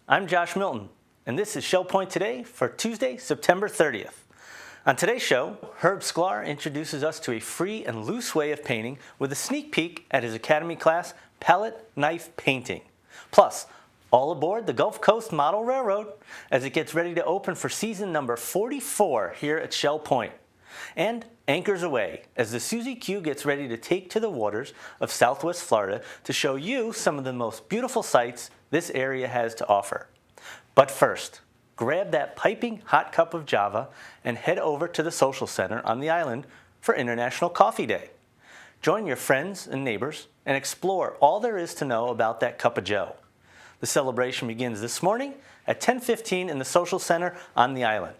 I'm Josh Milton, and this is Show Point Today for Tuesday, September 30th. On today's show, Herb Sklar introduces us to a free and loose way of painting with a sneak peek at his Academy class, Palette Knife Painting. Plus, all aboard the Gulf Coast Model Railroad as it gets ready to open for season number 44 here at Shell Point. And anchors away as the Suzy Q gets ready to take to the waters of Southwest Florida to show you some of the most beautiful sights this area has to offer. But first, grab that piping hot cup of Java and head over to the Social Center on the island for International Coffee Day. Join your friends and neighbors and explore all there is to know about that cup of joe. The celebration begins this morning at 10:15 in the Social Center on the island.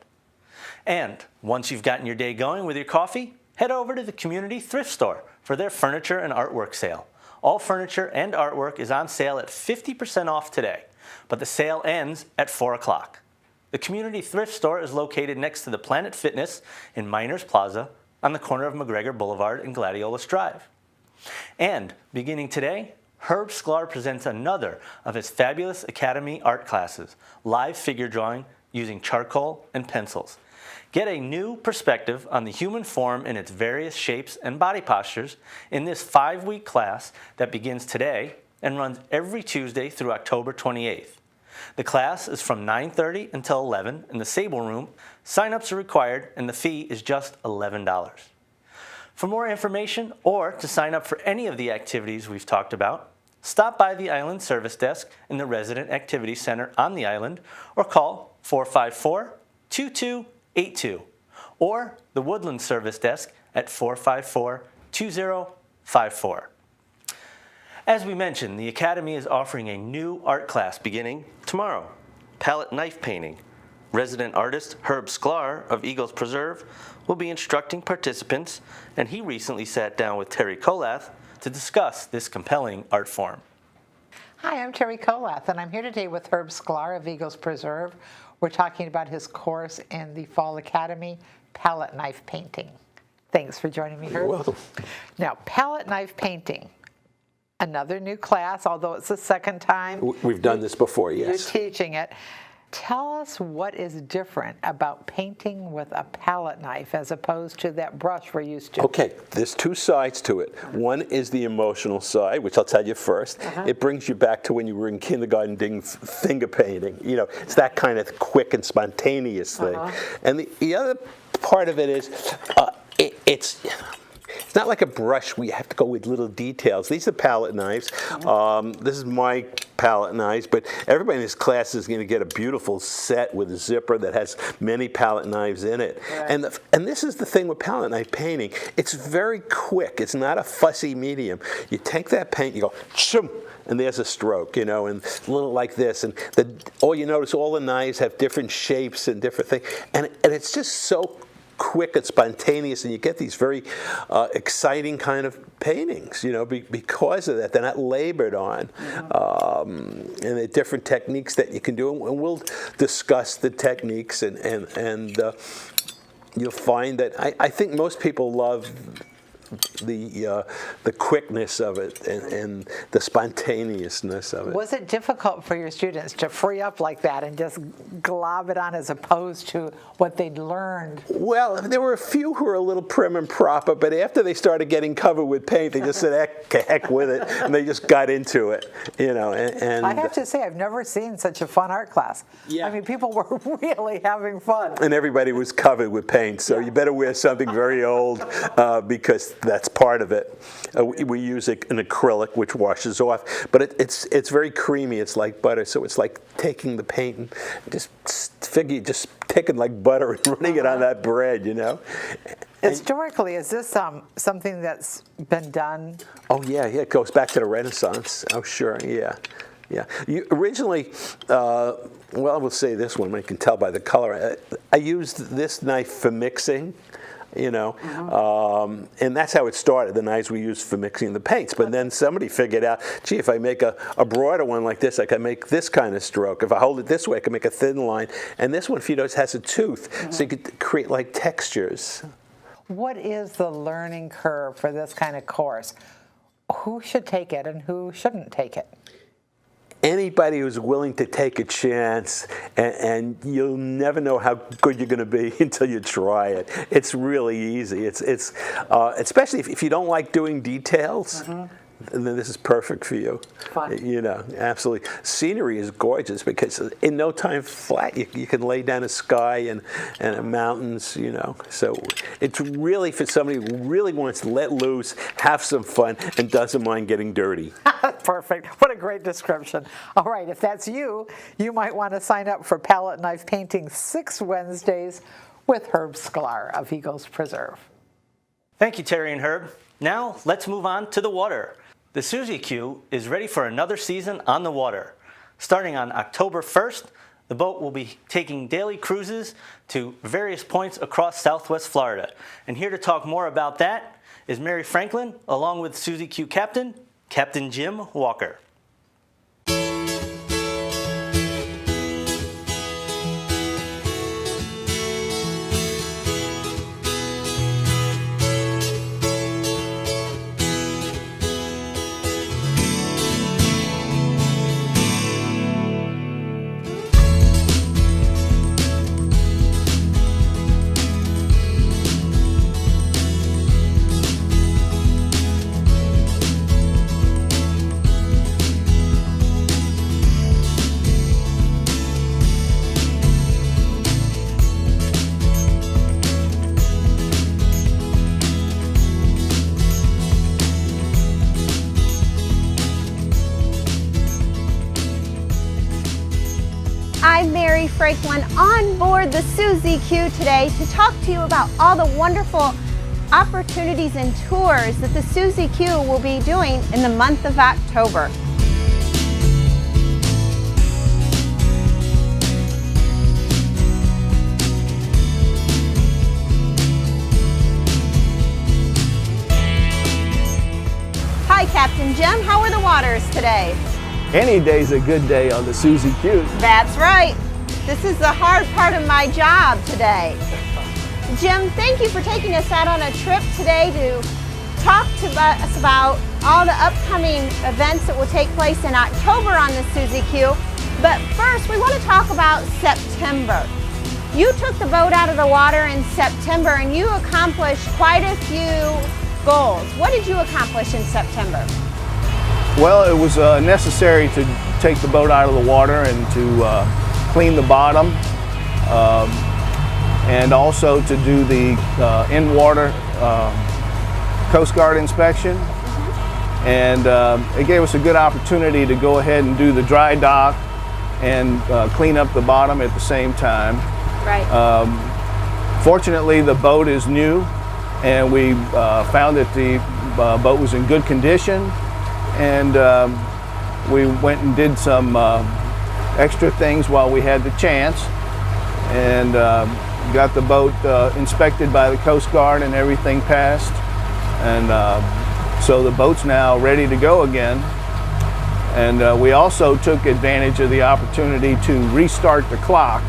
And once you've gotten your day going with your coffee, head over to the Community Thrift Store for their furniture and artwork sale. All furniture and artwork is on sale at 50% off today, but the sale ends at 4 o'clock. The Community Thrift Store is located next to the Planet Fitness in Miners Plaza on the corner of McGregor Boulevard and Gladiolus Drive. And beginning today, Herb Sklar presents another of his fabulous Academy art classes, live figure drawing using charcoal and pencils. Get a new perspective on the human form in its various shapes and body postures in this 5-week class that begins today and runs every Tuesday through October 28th. The class is from 9:30 until 11 in the Sable Room. Sign-ups are required and the fee is just $11. For more information or to sign up for any of the activities we've talked about, stop by the Island Service Desk in the Resident Activity Center on the island or call 454-2282 or the Woodland Service Desk at 454-2054. As we mentioned, the Academy is offering a new art class beginning tomorrow, Palette Knife Painting. Resident artist Herb Sklar of Ingalls Preserve will be instructing participants, and he recently sat down with Terry Colath to discuss this compelling art form. Hi, I'm Terry Colath, and I'm here today with Herb Sklar of Ingalls Preserve. We're talking about his course in the Fall Academy, Palette Knife Painting. Thanks for joining me, Herb. You're welcome. Now, Palette Knife Painting, another new class, although it's the second time. We've done this before, yes. You're teaching it. Tell us what is different about painting with a palette knife as opposed to that brush we're used to. Okay, there's two sides to it. One is the emotional side, which I'll tell you first. It brings you back to when you were in kindergarten doing finger painting. You know, it's that kind of quick and spontaneous thing. And the other part of it is it's not like a brush where you have to go with little details. These are palette knives. This is my palette knives, but everybody in this class is going to get a beautiful set with a zipper that has many palette knives in it. Right. And this is the thing with palette knife painting. It's very quick. It's not a fussy medium. You take that paint, you go, shoom, and there's a stroke, you know, and a little like this. And all you notice, all the knives have different shapes and different things. And it's just so quick and spontaneous, and you get these very exciting kind of paintings, you know, because of that. They're not labored on. And there are different techniques that you can do, and we'll discuss the techniques, and you'll find that I think most people love the quickness of it and the spontaneousness of it. Was it difficult for your students to free up like that and just glob it on as opposed to what they'd learned? Well, there were a few who were a little prim and proper, but after they started getting covered with paint, they just said, heck with it, and they just got into it, you know. And I have to say, I've never seen such a fun art class. Yeah. I mean, people were really having fun. And everybody was covered with paint, so you better wear something very old because that's part of it. We use an acrylic which washes off, but it's very creamy. It's like butter, so it's like taking the paint and just taking like butter and running it on that bread, you know. Historically, is this something that's been done? Oh yeah, it goes back to the Renaissance. Oh sure, yeah. Originally, we'll say this one. I can tell by the color. I used this knife for mixing. You know, and that's how it started. The knives we used for mixing the paints. But then somebody figured out, gee, if I make a broader one like this, I can make this kind of stroke. If I hold it this way, I can make a thin line. And this one, if you notice, has a tooth, so you could create like textures. What is the learning curve for this kind of course? Who should take it and who shouldn't take it? anybody who's willing to take a chance, and you'll never know how good you're going to be until you try it. It's really easy. It's especially if you don't like doing details. And then this is perfect for you. Fun. You know, absolutely. Scenery is gorgeous because in no time flat you can lay down a sky and mountains, you know. So it's really for somebody who really wants to let loose, have some fun, and doesn't mind getting dirty. Perfect. What a great description. All right, if that's you, you might want to sign up for palette knife painting 6 Wednesdays with Herb Sklar of Ingalls Preserve. Thank you, Terry and Herb. Now let's move on to the water. The Suzy Q is ready for another season on the water. Starting on October 1st, the boat will be taking daily cruises to various points across Southwest Florida. And here to talk more about that is Mary Franklin, along with Suzy Q Captain, Captain Jim Walker. I'm Mary Franklin on board the Suzy Q today to talk to you about all the wonderful opportunities and tours that the Suzy Q will be doing in the month of October. Hi Captain Jim, how are the waters today? Any day's a good day on the Suzy Q. That's right. This is the hard part of my job today. Jim, thank you for taking us out on a trip today to talk to us about all the upcoming events that will take place in October on the Suzy Q. But first, we want to talk about September. You took the boat out of the water in September and you accomplished quite a few goals. What did you accomplish in September? Well, it was necessary to take the boat out of the water and to clean the bottom, and also to do the in-water Coast Guard inspection. And it gave us a good opportunity to go ahead and do the dry dock and clean up the bottom at the same time. Right. Fortunately, the boat is new, and we found that the boat was in good condition. And we went and did some extra things while we had the chance, and got the boat inspected by the Coast Guard and everything passed. And so the boat's now ready to go again. And we also took advantage of the opportunity to restart the clock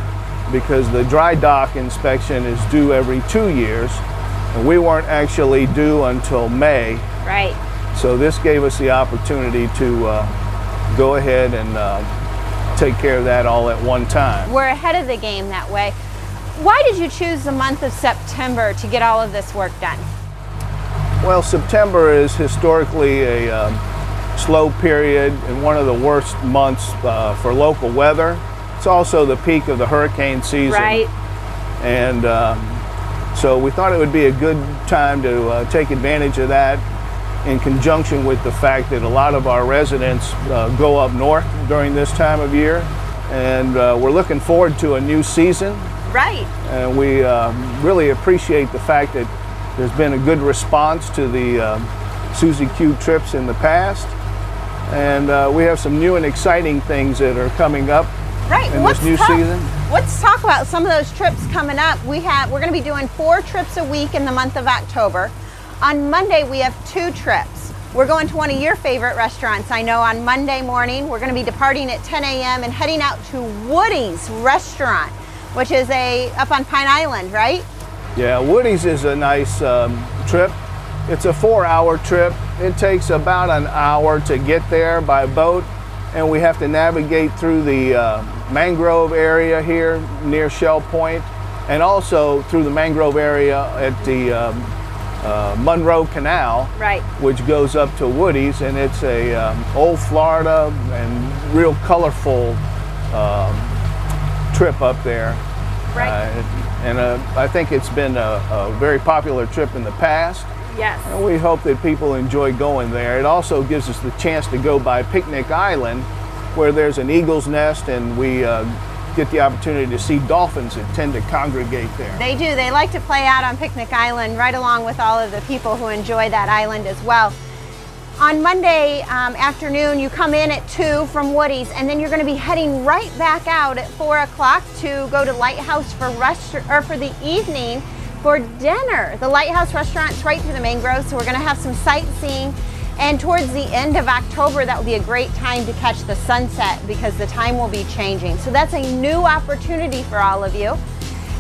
because the dry dock inspection is due every 2 years, and we weren't actually due until May. Right. So this gave us the opportunity to go ahead and take care of that all at one time. We're ahead of the game that way. Why did you choose the month of September to get all of this work done? Well, September is historically a slow period and one of the worst months for local weather. It's also the peak of the hurricane season. Right. And so we thought it would be a good time to take advantage of that, in conjunction with the fact that a lot of our residents go up north during this time of year. And we're looking forward to a new season. Right. And we really appreciate the fact that there's been a good response to the Suzy Q trips in the past. And we have some new and exciting things that are coming up in this new season. Let's talk about some of those trips coming up. We're going to be doing 4 trips a week in the month of October. On Monday, we have 2 trips. We're going to one of your favorite restaurants. I know on Monday morning, we're going to be departing at 10 a.m. and heading out to Woody's Restaurant, which is up on Pine Island, right? Yeah, Woody's is a nice trip. It's a 4-hour trip. It takes about an hour to get there by boat, and we have to navigate through the mangrove area here near Shell Point, and also through the mangrove area at the Monroe Canal, Right. which goes up to Woody's, and it's a old Florida and real colorful trip up there. Right. And I think it's been a very popular trip in the past. Yes. And we hope that people enjoy going there. It also gives us the chance to go by Picnic Island, where there's an eagle's nest, and we get the opportunity to see dolphins that tend to congregate there. They do. They like to play out on Picnic Island right along with all of the people who enjoy that island as well. On Monday afternoon, you come in at 2 from Woody's, and then you're going to be heading right back out at 4 o'clock to go to Lighthouse for the evening for dinner. The Lighthouse restaurant's right through the mangroves, so we're going to have some sightseeing. And towards the end of October, that will be a great time to catch the sunset because the time will be changing. So that's a new opportunity for all of you.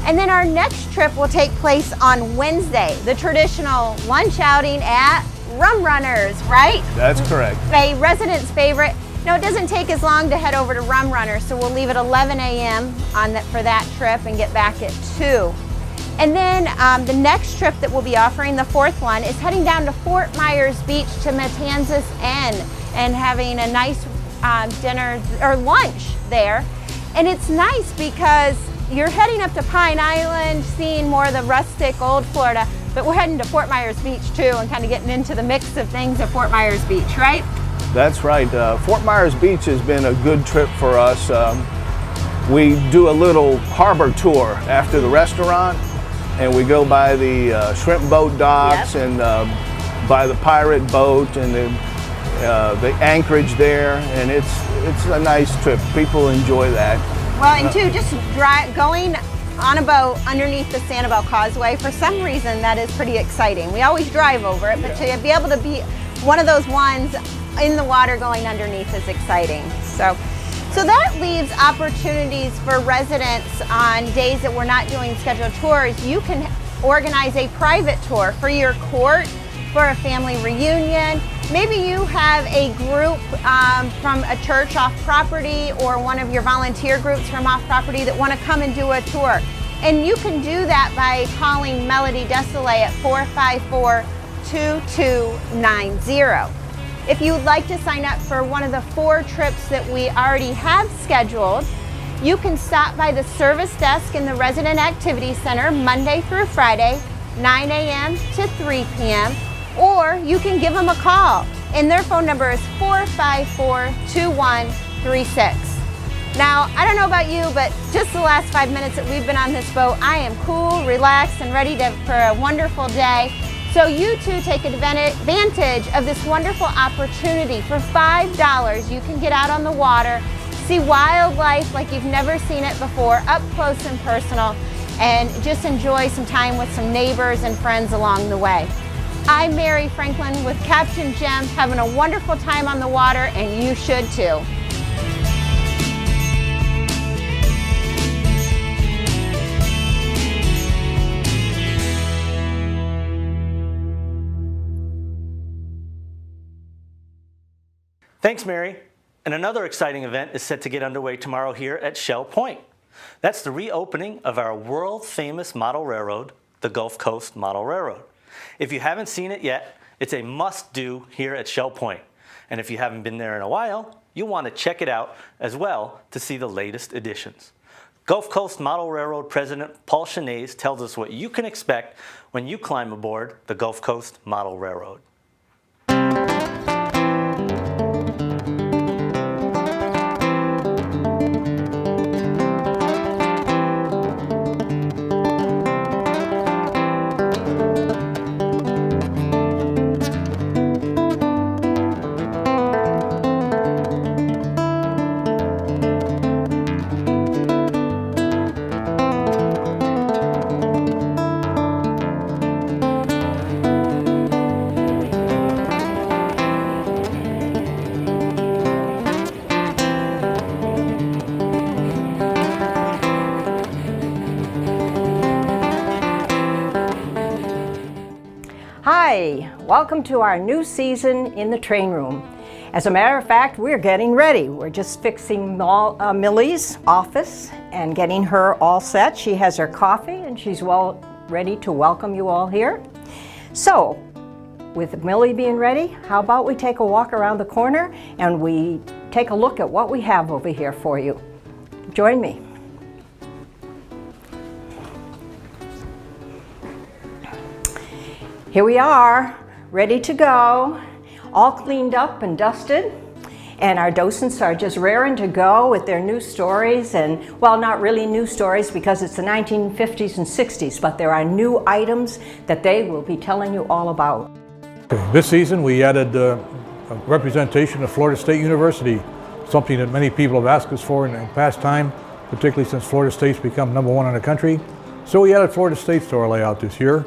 And then our next trip will take place on Wednesday, the traditional lunch outing at Rum Runners, right? That's correct. A resident's favorite. No, it doesn't take as long to head over to Rum Runners, so we'll leave at 11 a.m. For that trip and get back at 2. And then the next trip that we'll be offering, the fourth one, is heading down to Fort Myers Beach to Matanzas Inn and having a nice dinner or lunch there. And it's nice because you're heading up to Pine Island, seeing more of the rustic old Florida, but we're heading to Fort Myers Beach too and kind of getting into the mix of things at Fort Myers Beach, right? That's right. Fort Myers Beach has been a good trip for us. We do a little harbor tour after the restaurant, and we go by the shrimp boat docks, Yep. and by the pirate boat and the anchorage there, and it's a nice trip. People enjoy that. Well, and two, just going on a boat underneath the Sanibel Causeway, for some reason that is pretty exciting. We always drive over it, but to be able to be one of those ones in the water going underneath is exciting. So that leaves opportunities for residents on days that we're not doing scheduled tours. You can organize a private tour for your court, for a family reunion. Maybe you have a group from a church off property or one of your volunteer groups from off property that want to come and do a tour. And you can do that by calling Melody Desolé at 454-2290. If you would like to sign up for one of the 4 trips that we already have scheduled, you can stop by the service desk in the Resident Activity Center Monday through Friday, 9 a.m. to 3 p.m., or you can give them a call, and their phone number is 454-2136. Now, I don't know about you, but just the last 5 minutes that we've been on this boat, I am cool, relaxed, and ready for a wonderful day. So you too take advantage of this wonderful opportunity. For $5, you can get out on the water, see wildlife like you've never seen it before, up close and personal, and just enjoy some time with some neighbors and friends along the way. I'm Mary Franklin with Captain Jim, having a wonderful time on the water, and you should too. Thanks, Mary. And another exciting event is set to get underway tomorrow here at Shell Point. That's the reopening of our world-famous model railroad, the Gulf Coast Model Railroad. If you haven't seen it yet, it's a must-do here at Shell Point. And if you haven't been there in a while, you'll want to check it out as well to see the latest additions. Gulf Coast Model Railroad President Paul Schnoes tells us what you can expect when you climb aboard the Gulf Coast Model Railroad. Hi, Welcome to our new season in the train room. As a matter of fact, we're getting ready. We're just fixing Millie's office and getting her all set. She has her coffee and she's ready to welcome you all here. So, with Millie being ready, how about we take a walk around the corner and we take a look at what we have over here for you. Join me. Here we are, ready to go, all cleaned up and dusted. And our docents are just raring to go with their new stories, and well, not really new stories because it's the 1950s and 60s, but there are new items that they will be telling you all about. This season we added a representation of Florida State University, something that many people have asked us for in past time, particularly since Florida State's become #1 in the country. So we added Florida State to our layout this year.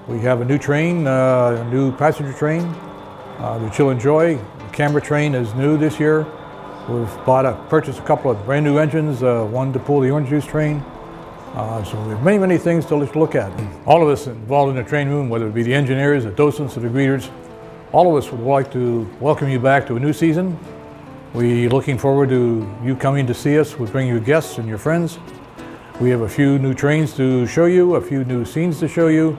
We have a new train, a new passenger train that you'll enjoy. The camera train is new this year. We've purchased a couple of brand new engines, one to pull the orange juice train. So we have many things to look at. All of us involved in the train room, whether it be the engineers, the docents, or the greeters, all of us would like to welcome you back to a new season. We're looking forward to you coming to see us. We'll bring you guests and your friends. We have a few new trains to show you, a few new scenes to show you.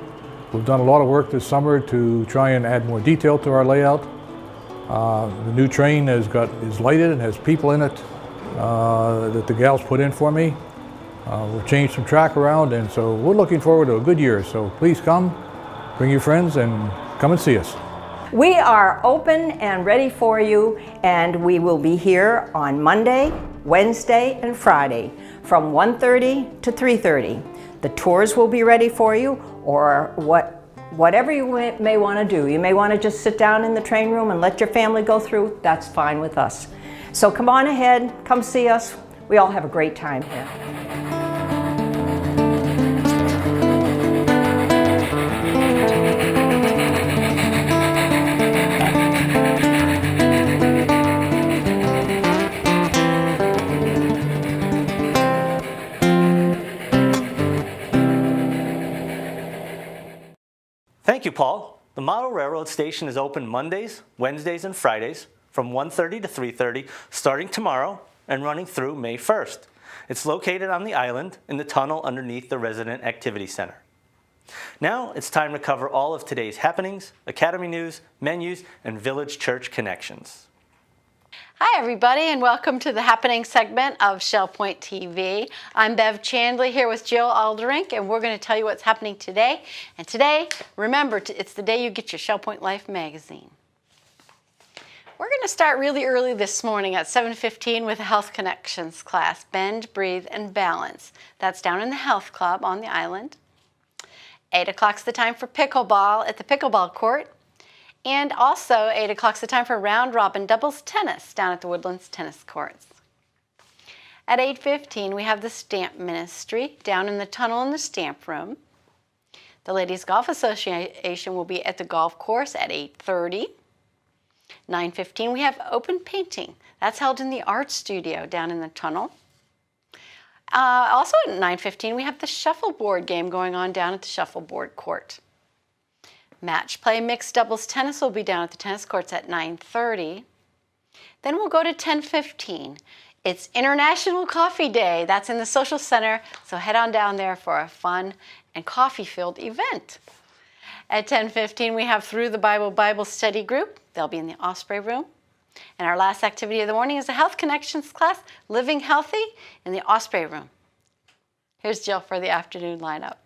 We've done a lot of work this summer to try and add more detail to our layout. The new train is lighted and has people in it that the gals put in for me. We've changed some track around, and so we're looking forward to a good year. So please come, bring your friends, and come and see us. We are open and ready for you, and we will be here on Monday, Wednesday, and Friday from 1:30 to 3:30. The tours will be ready for you, or whatever you may want to do. You may want to just sit down in the train room and let your family go through. That's fine with us. So come on ahead, come see us. We all have a great time here. Thank you, Paul. The Model Railroad Station is open Mondays, Wednesdays, and Fridays from 1:30 to 3:30, starting tomorrow and running through May 1st. It's located on the island in the tunnel underneath the Resident Activity Center. Now it's time to cover all of today's happenings, Academy news, menus, and Village Church connections. Hi everybody, and welcome to the happening segment of Shell Point TV. I'm Bev Chandler here with Jill Alderink, and we're going to tell you what's happening today. And today, remember, it's the day you get your Shell Point Life magazine. We're going to start really early this morning at 7:15 with a Health Connections class, Bend, Breathe, and Balance. That's down in the Health Club on the island. 8 o'clock's the time for pickleball at the pickleball court. And also 8 o'clock's the time for round robin doubles tennis down at the Woodlands tennis courts. At 8:15 we have the stamp ministry down in the tunnel in the stamp room. The Ladies Golf Association will be at the golf course at 8:30. 9:15 we have open painting. That's held in the art studio down in the tunnel. Also at 9:15 we have the shuffleboard game going on down at the shuffleboard court. Match play mixed doubles tennis will be down at the tennis courts at 9:30. Then we'll go to 10:15. It's International Coffee Day. That's in the social center, so head on down there for a fun and coffee-filled event. At 10:15 we have Through the Bible Study Group. They'll be in the Osprey Room. And our last activity of the morning is a Health Connections class, Living Healthy, in the Osprey Room. Here's Jill for the afternoon lineup.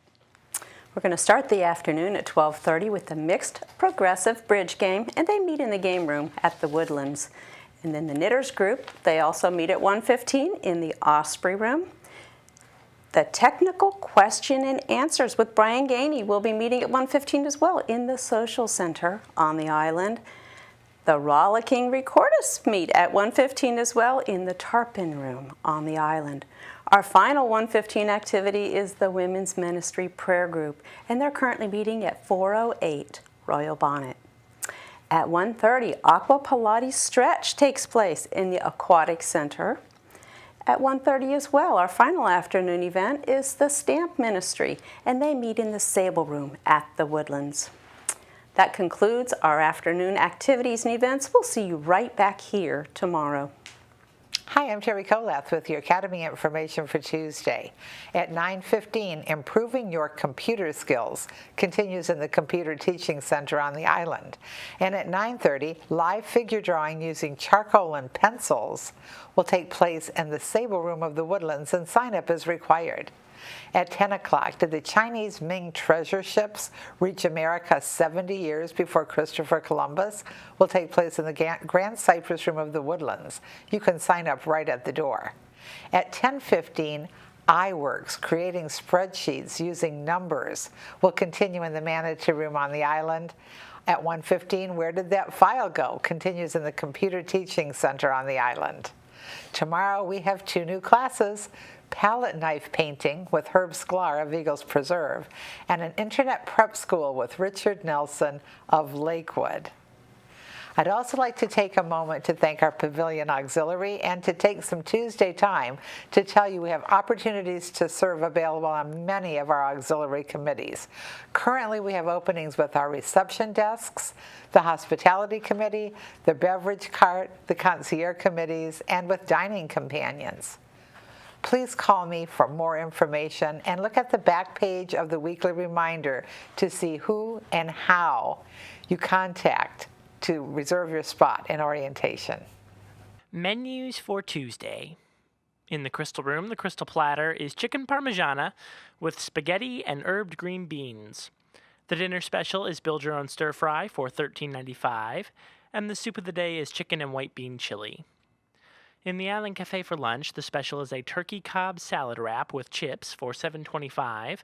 We're going to start the afternoon at 12:30 with the mixed progressive bridge game, and they meet in the game room at the Woodlands. And then the Knitters group, they also meet at 1:15 in the Osprey Room. The technical question and answers with Brian Gainey will be meeting at 1:15 as well in the Social Center on the island. The Rollicking Recordists meet at 1:15 as well in the Tarpon Room on the island. Our final 1:15 activity is the Women's Ministry Prayer Group, and they're currently meeting at 408 Royal Bonnet. At 1:30, Aqua Pilates Stretch takes place in the Aquatic Center. At 1:30 as well, our final afternoon event is the Stamp Ministry, and they meet in the Sable Room at the Woodlands. That concludes our afternoon activities and events. We'll see you right back here tomorrow. Hi, I'm Terry Kolath with your Academy information for Tuesday. At 9:15, Improving Your Computer Skills continues in the Computer Teaching Center on the island. And at 9:30, live figure drawing using charcoal and pencils will take place in the Sable Room of the Woodlands, and sign-up is required. At 10 o'clock, did the Chinese Ming treasure ships reach America 70 years before Christopher Columbus? Will take place in the Grand Cypress Room of the Woodlands. You can sign up right at the door. At 10:15, iWorks, creating spreadsheets using numbers, will continue in the Manatee Room on the island. At 1:15, Where Did That File Go? Continues in the Computer Teaching Center on the island. Tomorrow we have 2 new classes, palette knife painting with Herb Sklar of Ingalls Preserve, and an internet prep school with Richard Nelson of Lakewood. I'd also like to take a moment to thank our Pavilion Auxiliary and to take some Tuesday time to tell you we have opportunities to serve available on many of our auxiliary committees. Currently, we have openings with our reception desks, the hospitality committee, the beverage cart, the concierge committees, and with dining companions. Please call me for more information and look at the back page of the weekly reminder to see who and how you contact to reserve your spot in orientation. Menus for Tuesday. In the Crystal Room, the Crystal Platter is chicken parmigiana with spaghetti and herbed green beans. The dinner special is build your own stir fry for $13.95, and the soup of the day is chicken and white bean chili. In the Island Cafe for lunch, the special is a turkey Cobb salad wrap with chips for $7.25.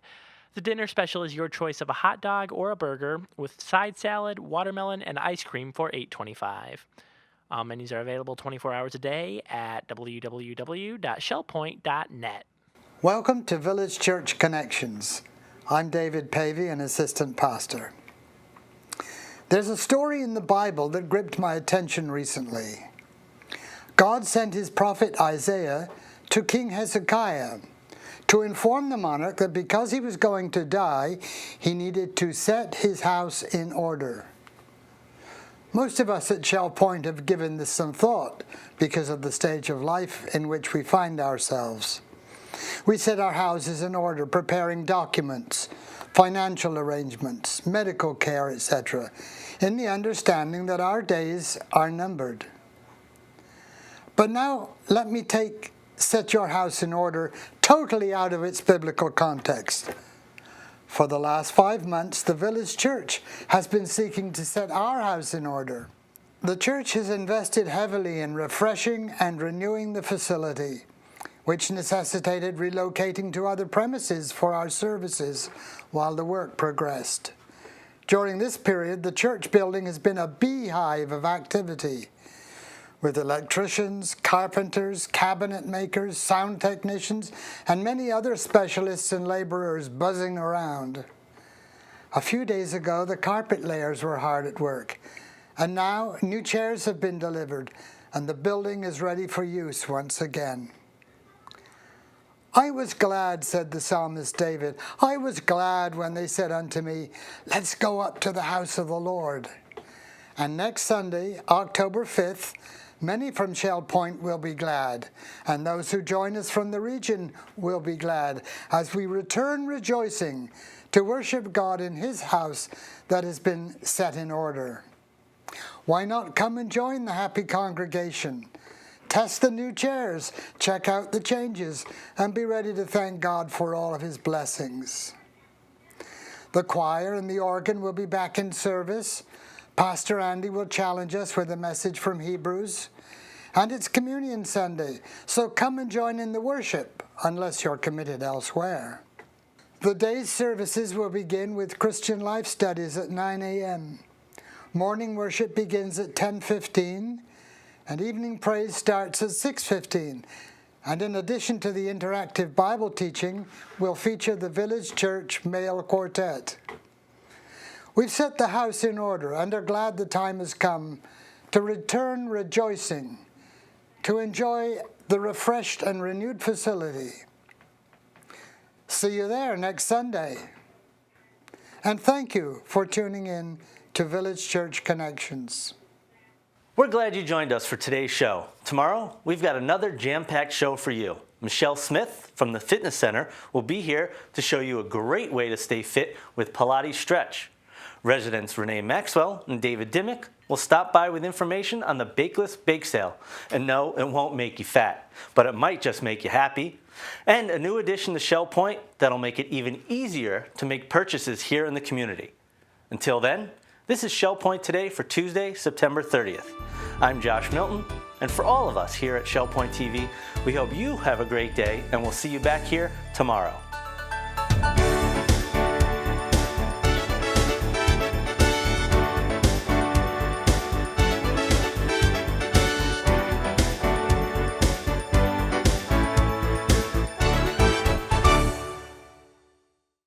The dinner special is your choice of a hot dog or a burger with side salad, watermelon, and ice cream for $8.25. All menus are available 24 hours a day at www.shellpoint.net. Welcome to Village Church Connections. I'm David Pavey, an assistant pastor. There's a story in the Bible that gripped my attention recently. God sent his prophet Isaiah to King Hezekiah to inform the monarch that because he was going to die, he needed to set his house in order. Most of us at Shell Point have given this some thought because of the stage of life in which we find ourselves. We set our houses in order, preparing documents, financial arrangements, medical care, etc., in the understanding that our days are numbered. But now let me set your house in order totally out of its biblical context. For the last 5 months, the Village Church has been seeking to set our house in order. The church has invested heavily in refreshing and renewing the facility, which necessitated relocating to other premises for our services while the work progressed. During this period, the church building has been a beehive of activity, with electricians, carpenters, cabinet makers, sound technicians, and many other specialists and laborers buzzing around. A few days ago, the carpet layers were hard at work, and now new chairs have been delivered, and the building is ready for use once again. I was glad, said the psalmist David, I was glad when they said unto me, let's go up to the house of the Lord. And next Sunday, October 5th, many from Shell Point will be glad, and those who join us from the region will be glad, as we return rejoicing to worship God in his house that has been set in order. Why not come and join the happy congregation? Test the new chairs, check out the changes, and be ready to thank God for all of his blessings. The choir and the organ will be back in service. Pastor Andy will challenge us with a message from Hebrews. And it's Communion Sunday, so come and join in the worship, unless you're committed elsewhere. The day's services will begin with Christian Life Studies at 9 a.m. Morning worship begins at 10:15, and evening praise starts at 6:15. And in addition to the interactive Bible teaching, we'll feature the Village Church Male Quartet. We've set the house in order and are glad the time has come to return rejoicing, to enjoy the refreshed and renewed facility. See you there next Sunday. And thank you for tuning in to Village Church Connections. We're glad you joined us for today's show. Tomorrow, we've got another jam-packed show for you. Michelle Smith from the Fitness Center will be here to show you a great way to stay fit with Pilates Stretch. Residents Renee Maxwell and David Dimmick will stop by with information on the Bakeless Bake Sale. And no, it won't make you fat, but it might just make you happy. And a new addition to Shell Point that'll make it even easier to make purchases here in the community. Until then, this is Shell Point Today for Tuesday, September 30th. I'm Josh Milton, and for all of us here at Shell Point TV, we hope you have a great day, and we'll see you back here tomorrow.